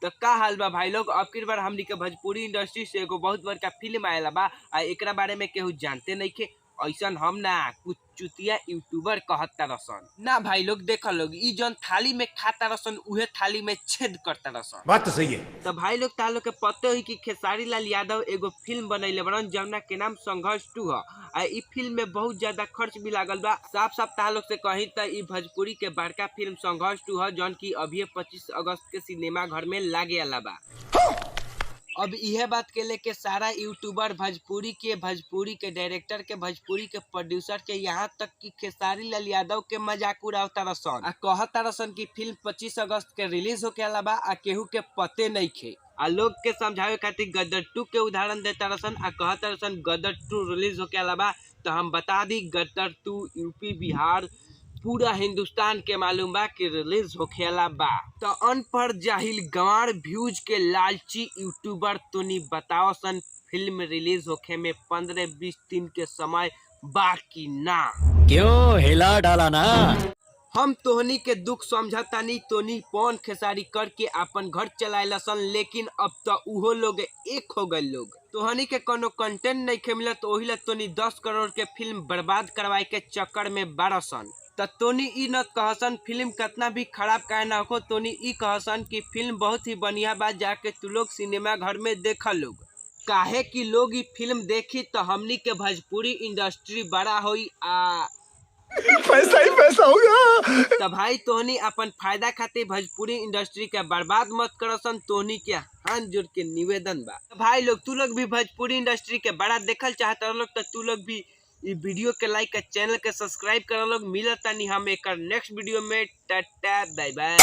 तो का हाल बा भाई लोग। अब की बार हमनी के भोजपुरी इंडस्ट्री से एगो बहुत बड़का फिल्म आयल बा आ एकरा बारे में केहू जानते नहीं के। ऐसा हम ना कुछ चुतिया यूट्यूबर कहता रसन ना भाई लोग। देखा लोग ई जौन थाली में खाता रसन उहे थाली में छेद करता रसन। बात तो सही है। तो भाई लोग तार लोग के पते हुई कि खेसारी लाल यादव एगो फिल्म बनैले बड़न जौना के नाम संघर्ष 2 है। आ ई फिल्म में बहुत ज्यादा खर्च भी लागल बा। साफ साफ तार लोग से कही तो ई भोजपुरी के बड़का फिल्म संघर्ष 2 है जौन की अभी 25 अगस्त के सिनेमा घर में लागे वाला बा। अब यह बात के लेके सारा यूट्यूबर भोजपुरी के डायरेक्टर के भोजपुरी के प्रोड्यूसर के यहाँ तक कि खेसारी लाल यादव के मजाक उड़ावता रसन आ कहता रसन कि फिल्म 25 अगस्त के रिलीज होके वाला बा आ केहू के पते नहीं खे। आ लोग के समझावे खातिर गदर 2 के उदाहरण देता रसन आ कहता रसन गदर 2 रिलीज होके वाला बा। तो हम बता दी गदर 2 यूपी बिहार पूरा हिंदुस्तान के मालूम बा कि रिलीज होखेला बा। तो अनपढ़ जाहिल गंवार व्यूज के लालची यूट्यूबर तोनी बताओ सन फिल्म रिलीज होखे में 15-20 दिन के समय बाकी ना। क्यों हिला डाला ना। हम तोहनी के दुख समझतानी तोनी पौन खेसारी करके अपन घर चलाए सन लेकिन अब तो उहो लोग एक हो गए लोग। तोहनी के कोनो कंटेंट नहीं खे मिलत ओही ला तोनी 10 करोड़ के फिल्म बर्बाद करवाए के चक्कर में बारसन। तो तोनी ई न कहसन फिल्म कितना भी खराब काहे ना हो। तोनी ई कहसन कि फिल्म बहुत ही बढ़िया बा जाके तू लोग सिनेमा घर में देखा लोग। काहे कि लोग ई फिल्म देखी तो हमनी के भोजपुरी इंडस्ट्री बड़ा होई आ पैसा ही पैसा होगा। तो भाई तोहनी अपन फायदा खातिर भोजपुरी इंडस्ट्री के बर्बाद मत करसन। तोहनी के हाथ जोड़ के निवेदन बा। तो भाई लोग तू लोग भी भोजपुरी इंडस्ट्री के बड़ा देखल चाहता लोग तो तू लोग भी ई वीडियो के लाइक कर चैनल के सब्सक्राइब कर लोग। मिलता नहीं हम एक नेक्स्ट वीडियो में। Tata bye by.